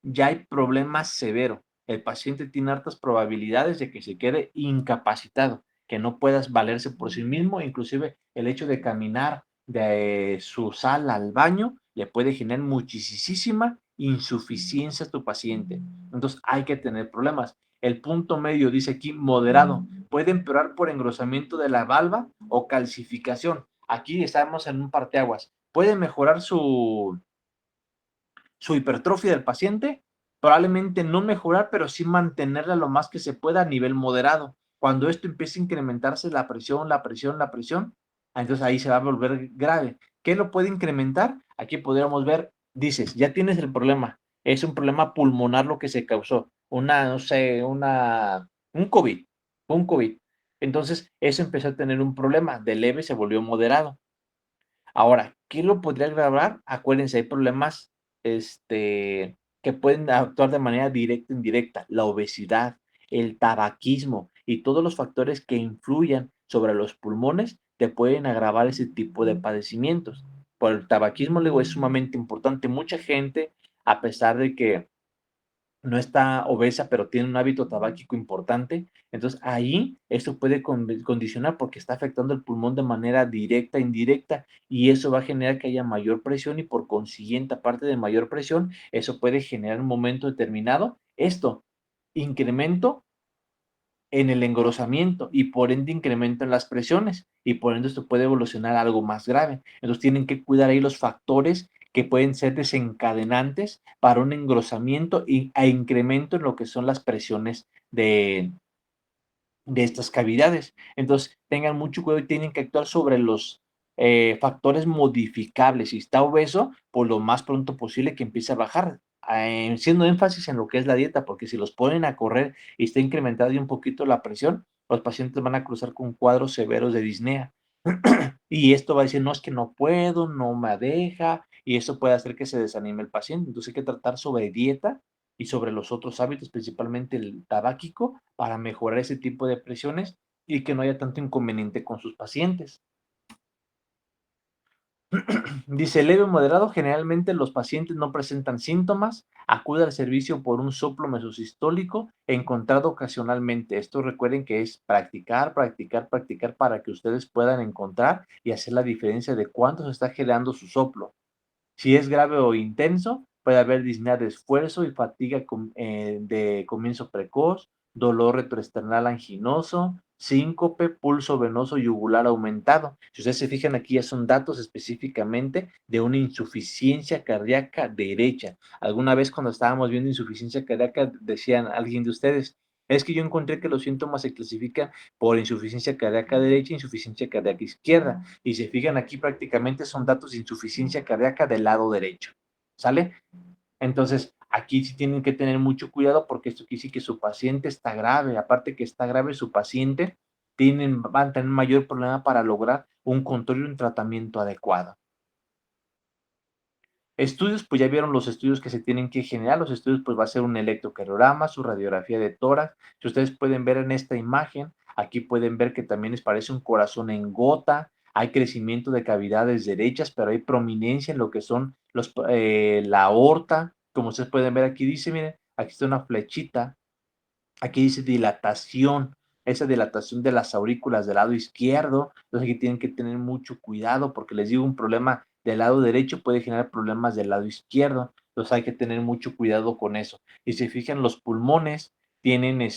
ya hay problema severo. El paciente tiene altas probabilidades de que se quede incapacitado, que no puedas valerse por sí mismo, inclusive el hecho de caminar de su sala al baño le puede generar muchísima insuficiencia a tu paciente. Entonces hay que tener problemas. El punto medio dice aquí moderado. Puede empeorar por engrosamiento de la valva o calcificación. Aquí estamos en un parteaguas. Puede mejorar su hipertrofia del paciente, probablemente no mejorar, pero sí mantenerla lo más que se pueda a nivel moderado. Cuando esto empiece a incrementarse la presión, entonces ahí se va a volver grave. ¿Qué lo puede incrementar? Aquí podríamos ver, dices, ya tienes el problema, es un problema pulmonar lo que se causó, no sé, un COVID. Entonces, eso empezó a tener un problema, de leve se volvió moderado. Ahora, ¿qué lo podría agravar? Acuérdense, hay problemas que pueden actuar de manera directa o indirecta, la obesidad, el tabaquismo y todos los factores que influyan sobre los pulmones te pueden agravar ese tipo de padecimientos. Por el tabaquismo, luego, es sumamente importante. Mucha gente, a pesar de que no está obesa, pero tiene un hábito tabáquico importante, entonces ahí esto puede condicionar porque está afectando el pulmón de manera directa e indirecta y eso va a generar que haya mayor presión y por consiguiente, aparte de mayor presión, eso puede generar en un momento determinado incremento en el engrosamiento y por ende incremento en las presiones y por ende esto puede evolucionar a algo más grave. Entonces tienen que cuidar ahí los factores que pueden ser desencadenantes para un engrosamiento e incremento en lo que son las presiones de estas cavidades. Entonces tengan mucho cuidado y tienen que actuar sobre los factores modificables. Si está obeso, por lo más pronto posible que empiece a bajar, haciendo énfasis en lo que es la dieta, porque si los ponen a correr y está incrementada un poquito la presión, los pacientes van a cruzar con cuadros severos de disnea. Y esto va a decir, no, es que no puedo, no me deja, y eso puede hacer que se desanime el paciente. Entonces hay que tratar sobre dieta y sobre los otros hábitos, principalmente el tabáquico, para mejorar ese tipo de presiones y que no haya tanto inconveniente con sus pacientes. Dice, leve o moderado, generalmente los pacientes no presentan síntomas, acude al servicio por un soplo mesosistólico encontrado ocasionalmente. Esto recuerden que es practicar para que ustedes puedan encontrar y hacer la diferencia de cuánto se está generando su soplo. Si es grave o intenso, puede haber disnea de esfuerzo y fatiga de comienzo precoz, dolor retroesternal anginoso, síncope, pulso venoso yugular aumentado. Si ustedes se fijan aquí, ya son datos específicamente de una insuficiencia cardíaca derecha. Alguna vez cuando estábamos viendo insuficiencia cardíaca, decían alguien de ustedes, es que yo encontré que los síntomas se clasifican por insuficiencia cardíaca derecha e insuficiencia cardíaca izquierda. Y se fijan aquí, prácticamente son datos de insuficiencia cardíaca del lado derecho. ¿Sale? Entonces, aquí sí tienen que tener mucho cuidado porque esto quiere decir que su paciente está grave. Aparte que está grave su paciente, van a tener mayor problema para lograr un control y un tratamiento adecuado. Estudios, pues ya vieron los estudios que se tienen que generar. Los estudios, pues va a ser un electrocardiograma, su radiografía de tórax. Si ustedes pueden ver en esta imagen, aquí pueden ver que también les parece un corazón en gota. Hay crecimiento de cavidades derechas, pero hay prominencia en lo que son la aorta. Como ustedes pueden ver aquí dice, miren, aquí está una flechita. Aquí dice dilatación, esa dilatación de las aurículas del lado izquierdo. Entonces aquí tienen que tener mucho cuidado porque les digo, un problema del lado derecho puede generar problemas del lado izquierdo. Entonces hay que tener mucho cuidado con eso. Y si se fijan, los pulmones tienen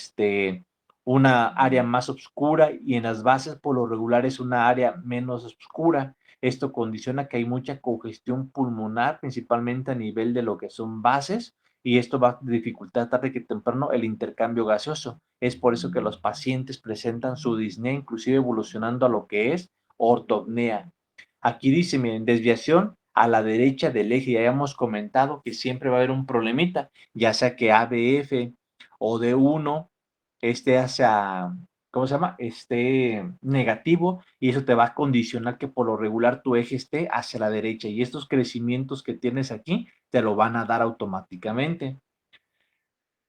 una área más oscura y en las bases por lo regular es una área menos oscura. Esto condiciona que hay mucha congestión pulmonar, principalmente a nivel de lo que son bases, y esto va a dificultar tarde que temprano el intercambio gaseoso. Es por eso que los pacientes presentan su disnea, inclusive evolucionando a lo que es ortopnea. Aquí dice, miren, desviación a la derecha del eje. Ya hemos comentado que siempre va a haber un problemita, ya sea que ABF o D1 hacia, ¿cómo se llama? Esté negativo, y eso te va a condicionar que por lo regular tu eje esté hacia la derecha, y estos crecimientos que tienes aquí te lo van a dar automáticamente.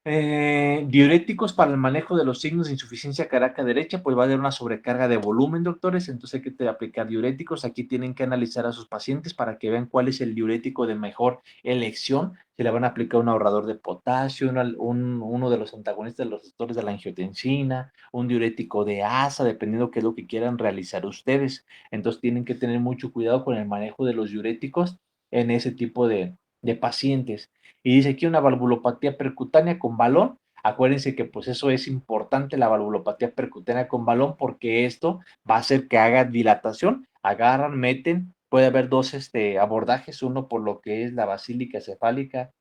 Diuréticos para el manejo de los signos de insuficiencia cardíaca derecha, pues va a haber una sobrecarga de volumen, doctores, entonces hay que aplicar diuréticos. Aquí tienen que analizar a sus pacientes para que vean cuál es el diurético de mejor elección. Si le van a aplicar un ahorrador de potasio, uno de los antagonistas de los receptores de la angiotensina, un diurético de asa, dependiendo qué es lo que quieran realizar ustedes. Entonces tienen que tener mucho cuidado con el manejo de los diuréticos en ese tipo de pacientes. Y dice aquí una valvulopatía percutánea con balón. Acuérdense que pues eso es importante, la valvulopatía percutánea con balón, porque esto va a hacer que haga dilatación. Agarran, meten, puede haber dos abordajes, uno por lo que es la basílica cefálica,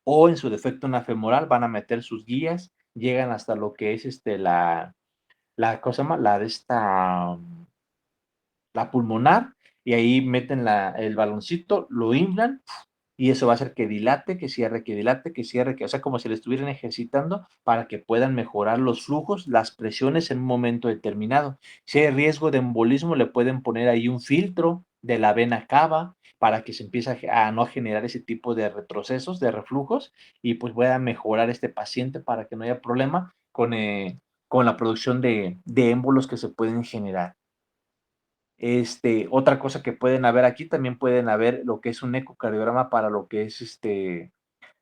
o en su defecto una femoral, van a meter sus guías, llegan hasta lo que es ¿cómo se llama? La pulmonar, y ahí meten el baloncito, lo inflan, y eso va a hacer que dilate, que cierre, que dilate, que cierre, o sea, como si le estuvieran ejercitando para que puedan mejorar los flujos, las presiones en un momento determinado. Si hay riesgo de embolismo, le pueden poner ahí un filtro de la vena cava para que se empiece a no generar ese tipo de retrocesos, de reflujos, y pues pueda mejorar este paciente para que no haya problema con la producción de émbolos que se pueden generar. Otra cosa que pueden haber aquí, también pueden haber lo que es un ecocardiograma para lo que es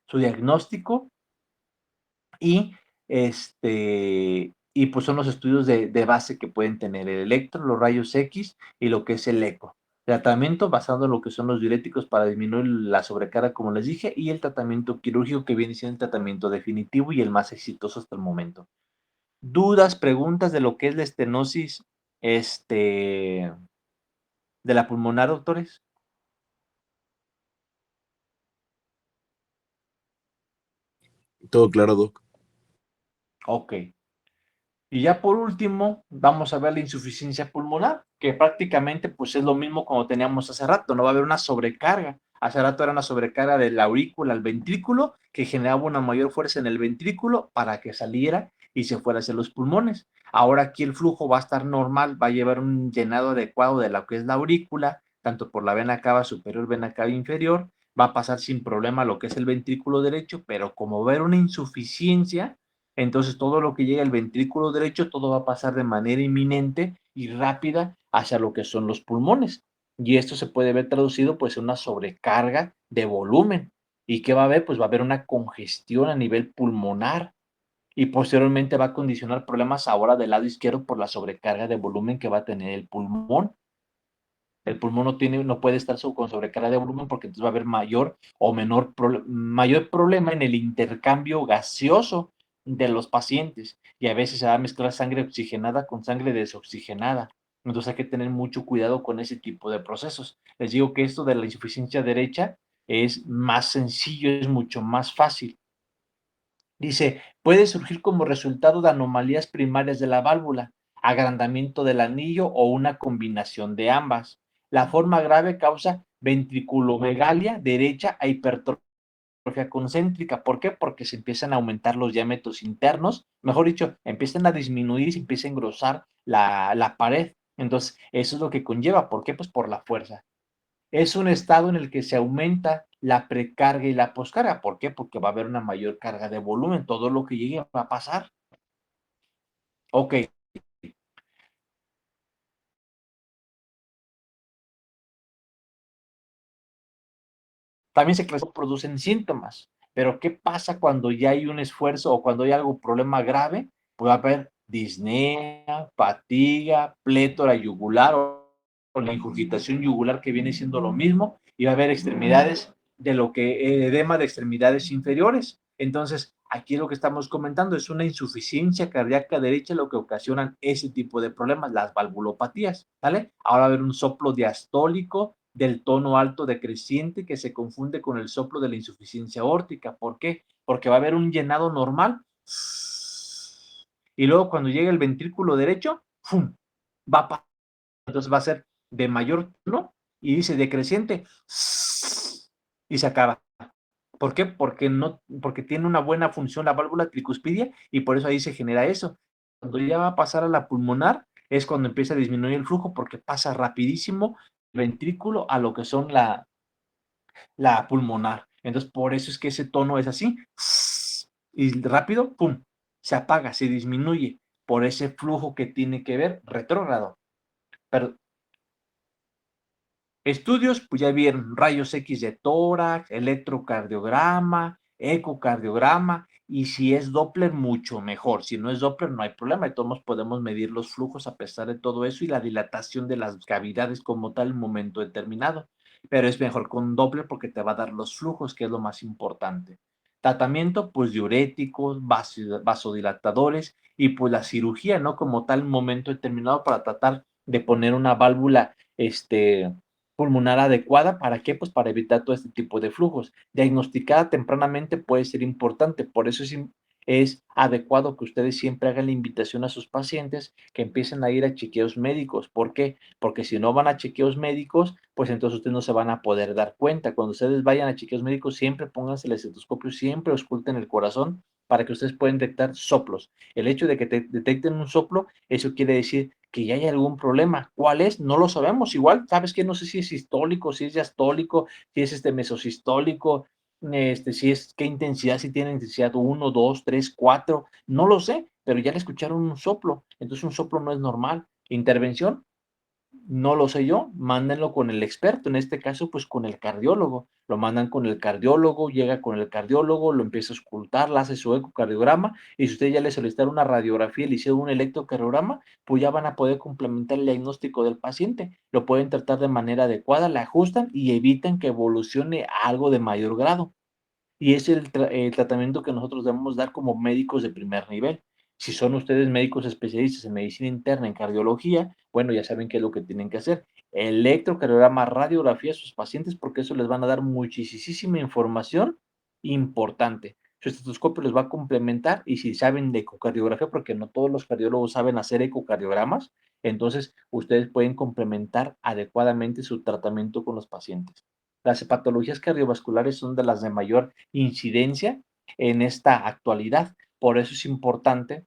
su diagnóstico, y y pues son los estudios de base que pueden tener el electro, los rayos X y lo que es el eco. Tratamiento basado en lo que son los diuréticos para disminuir la sobrecarga, como les dije, y el tratamiento quirúrgico, que viene siendo el tratamiento definitivo y el más exitoso hasta el momento. ¿Dudas, preguntas de lo que es la estenosis de la pulmonar, doctores? Todo claro, Doc. Ok. Y ya por último, vamos a ver la insuficiencia pulmonar, que prácticamente pues es lo mismo como teníamos hace rato, no va a haber una sobrecarga. Hace rato era una sobrecarga de la aurícula al ventrículo, que generaba una mayor fuerza en el ventrículo para que saliera y se fuera hacia los pulmones. Ahora aquí el flujo va a estar normal, va a llevar un llenado adecuado de lo que es la aurícula, tanto por la vena cava superior, vena cava inferior, va a pasar sin problema lo que es el ventrículo derecho, pero como va a haber una insuficiencia, entonces todo lo que llega al ventrículo derecho, todo va a pasar de manera inminente y rápida hacia lo que son los pulmones. Y esto se puede ver traducido pues en una sobrecarga de volumen. ¿Y qué va a haber? Pues va a haber una congestión a nivel pulmonar, y posteriormente va a condicionar problemas ahora del lado izquierdo por la sobrecarga de volumen que va a tener el pulmón. El pulmón no puede estar con sobrecarga de volumen, porque entonces va a haber mayor o mayor problema en el intercambio gaseoso de los pacientes, y a veces se va a mezclar sangre oxigenada con sangre desoxigenada. Entonces hay que tener mucho cuidado con ese tipo de procesos. Les digo que esto de la insuficiencia derecha es más sencillo, es mucho más fácil. Dice, puede surgir como resultado de anomalías primarias de la válvula, agrandamiento del anillo o una combinación de ambas. La forma grave causa ventriculomegalia derecha e hipertrofia concéntrica. ¿Por qué? Porque se empiezan a aumentar los diámetros internos, mejor dicho, empiezan a disminuir y se empieza a engrosar la pared. Entonces, eso es lo que conlleva. ¿Por qué? Pues por la fuerza. Es un estado en el que se aumenta la precarga y la poscarga. ¿Por qué? Porque va a haber una mayor carga de volumen. Todo lo que llegue va a pasar. Ok. También se producen síntomas. Pero ¿qué pasa cuando ya hay un esfuerzo o cuando hay algún problema grave? Puede haber disnea, fatiga, plétora yugular o la ingurgitación yugular, que viene siendo lo mismo, y va a haber extremidades de lo que edema de extremidades inferiores. Entonces, aquí lo que estamos comentando es una insuficiencia cardíaca derecha, lo que ocasionan ese tipo de problemas, las valvulopatías, ¿vale? Ahora va a haber un soplo diastólico del tono alto decreciente, que se confunde con el soplo de la insuficiencia aórtica. ¿Por qué? Porque va a haber un llenado normal, y luego cuando llegue el ventrículo derecho, ¡fum!, va a pasar. Entonces va a ser de mayor tono, y dice decreciente, y se acaba. ¿Por qué? Porque tiene una buena función la válvula tricuspidia, y por eso ahí se genera eso. Cuando ya va a pasar a la pulmonar, es cuando empieza a disminuir el flujo, porque pasa rapidísimo el ventrículo a lo que son la pulmonar. Entonces, por eso es que ese tono es así, y rápido, pum, se apaga, se disminuye por ese flujo que tiene que ver retrógrado. Pero estudios, pues ya vieron rayos X de tórax, electrocardiograma, ecocardiograma, y si es Doppler, mucho mejor. Si no es Doppler, no hay problema. De todos modos, podemos medir los flujos a pesar de todo eso y la dilatación de las cavidades como tal en un momento determinado. Pero es mejor con Doppler porque te va a dar los flujos, que es lo más importante. Tratamiento, pues diuréticos, vasodilatadores y pues la cirugía, ¿no? Como tal, en un momento determinado para tratar de poner una válvula, pulmonar adecuada. ¿Para qué? Pues para evitar todo este tipo de flujos. Diagnosticada tempranamente puede ser importante, por eso es adecuado que ustedes siempre hagan la invitación a sus pacientes que empiecen a ir a chequeos médicos. ¿Por qué? Porque si no van a chequeos médicos, pues entonces ustedes no se van a poder dar cuenta. Cuando ustedes vayan a chequeos médicos, siempre pónganse el estetoscopio, siempre ausculten el corazón para que ustedes puedan detectar soplos. El hecho de que detecten un soplo, eso quiere decir que ya hay algún problema. ¿Cuál es? No lo sabemos. Igual, ¿sabes qué? No sé si es sistólico, si es diastólico, si es mesosistólico, si es qué intensidad, si tiene intensidad 1, 2, 3, 4, no lo sé, pero ya le escucharon un soplo. Entonces un soplo no es normal. Intervención, no lo sé yo, mándenlo con el experto, en este caso, pues con el cardiólogo. Lo mandan con el cardiólogo, llega con el cardiólogo, lo empieza a auscultar, le hace su ecocardiograma, y si usted ya le solicitaron una radiografía, le hicieron un electrocardiograma, pues ya van a poder complementar el diagnóstico del paciente. Lo pueden tratar de manera adecuada, le ajustan y evitan que evolucione a algo de mayor grado. Y es el tratamiento que nosotros debemos dar como médicos de primer nivel. Si son ustedes médicos especialistas en medicina interna, en cardiología, bueno, ya saben qué es lo que tienen que hacer. Electrocardiograma, radiografía a sus pacientes, porque eso les van a dar muchísima información importante. Su estetoscopio les va a complementar, y si saben de ecocardiografía, porque no todos los cardiólogos saben hacer ecocardiogramas, entonces ustedes pueden complementar adecuadamente su tratamiento con los pacientes. Las patologías cardiovasculares son de las de mayor incidencia en esta actualidad. Por eso es importante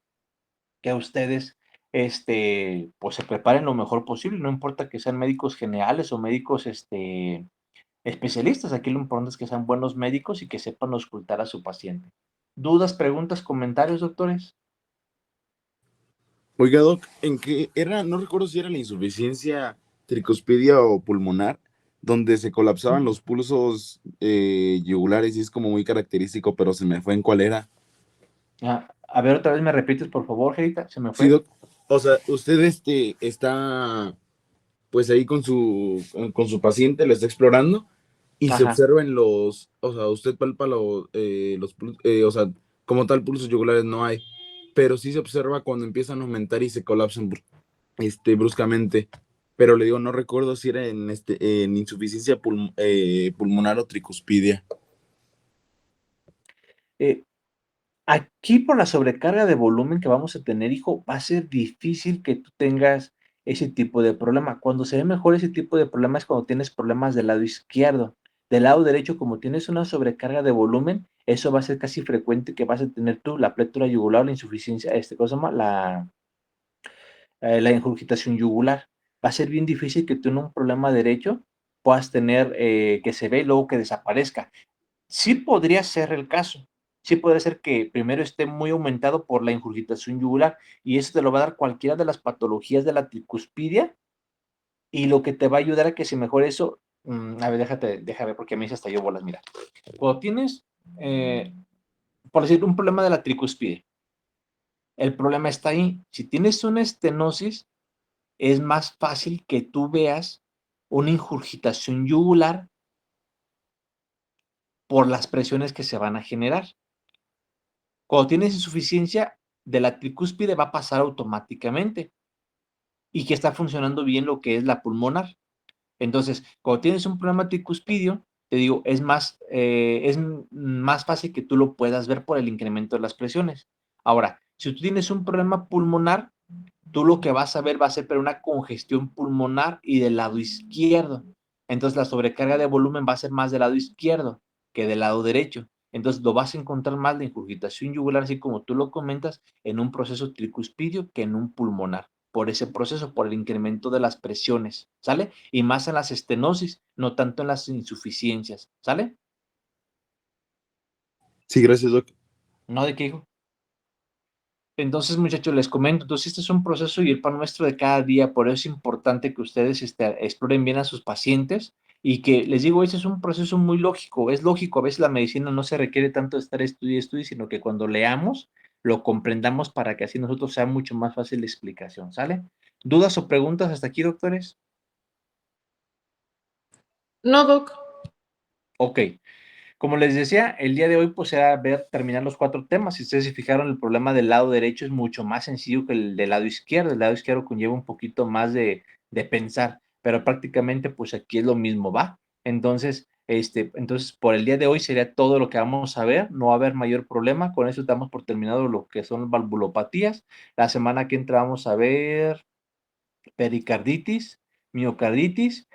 que ustedes, pues se preparen lo mejor posible. No importa que sean médicos generales o médicos, especialistas. Aquí lo importante es que sean buenos médicos y que sepan auscultar a su paciente. ¿Dudas, preguntas, comentarios, doctores? Oiga, Doc, ¿en qué era? No recuerdo si era la insuficiencia tricuspidia o pulmonar, donde se colapsaban los pulsos yugulares y es como muy característico, pero se me fue en cuál era. A ver, otra vez me repites, por favor, Gerita, se me Sí, fue. Doc. O sea, usted está pues ahí con su paciente, lo está explorando y se Ajá. observa en los, o sea, usted palpa o sea, como tal pulsos yugulares no hay, pero sí se observa cuando empiezan a aumentar y se colapsan bruscamente. Pero le digo, no recuerdo si era en insuficiencia pulmonar o tricuspidia. Eh, Aquí por la sobrecarga de volumen que vamos a tener, hijo, va a ser difícil que tú tengas ese tipo de problema. Cuando se ve mejor ese tipo de problema es cuando tienes problemas del lado izquierdo. Del lado derecho, como tienes una sobrecarga de volumen, eso va a ser casi frecuente que vas a tener tú la plétora yugular o la insuficiencia, cosa más, la ingurgitación yugular. Va a ser bien difícil que tú en un problema derecho puedas tener que se ve y luego que desaparezca. Sí podría ser el caso. Sí podría ser que primero esté muy aumentado por la ingurgitación yugular, y eso te lo va a dar cualquiera de las patologías de la tricuspidia, y lo que te va a ayudar a que se mejore eso, a ver, déjame, porque a mí se hasta yo bolas, mira. Cuando tienes, por decir, un problema de la tricuspidia, el problema está ahí. Si tienes una estenosis, es más fácil que tú veas una ingurgitación yugular por las presiones que se van a generar. Cuando tienes insuficiencia de la tricúspide va a pasar automáticamente, y que está funcionando bien lo que es la pulmonar. Entonces, cuando tienes un problema tricuspidio, te digo, es más fácil que tú lo puedas ver por el incremento de las presiones. Ahora, si tú tienes un problema pulmonar, tú lo que vas a ver va a ser pero una congestión pulmonar y del lado izquierdo. Entonces la sobrecarga de volumen va a ser más del lado izquierdo que del lado derecho. Entonces lo vas a encontrar más la ingurgitación yugular, así como tú lo comentas, en un proceso tricuspidio que en un pulmonar. Por ese proceso, por el incremento de las presiones, ¿sale? Y más en las estenosis, no tanto en las insuficiencias, ¿sale? Sí, gracias, Doc. No, ¿de qué, hijo? Entonces, muchachos, les comento, entonces este es un proceso y el pan nuestro de cada día, por eso es importante que ustedes exploren bien a sus pacientes y que les digo, ese es un proceso muy lógico, es lógico, a veces la medicina no se requiere tanto de estar estudio y estudio, sino que cuando leamos lo comprendamos para que así nosotros sea mucho más fácil la explicación, ¿sale? ¿Dudas o preguntas hasta aquí, doctores? No, Doc. Ok. Como les decía, el día de hoy pues era terminar los 4 temas. Si ustedes se fijaron, el problema del lado derecho es mucho más sencillo que el del lado izquierdo. El lado izquierdo conlleva un poquito más de pensar, pero prácticamente pues aquí es lo mismo, ¿va? Entonces por el día de hoy sería todo lo que vamos a ver. No va a haber mayor problema. Con eso damos por terminado lo que son valvulopatías. La semana que entra vamos a ver pericarditis, miocarditis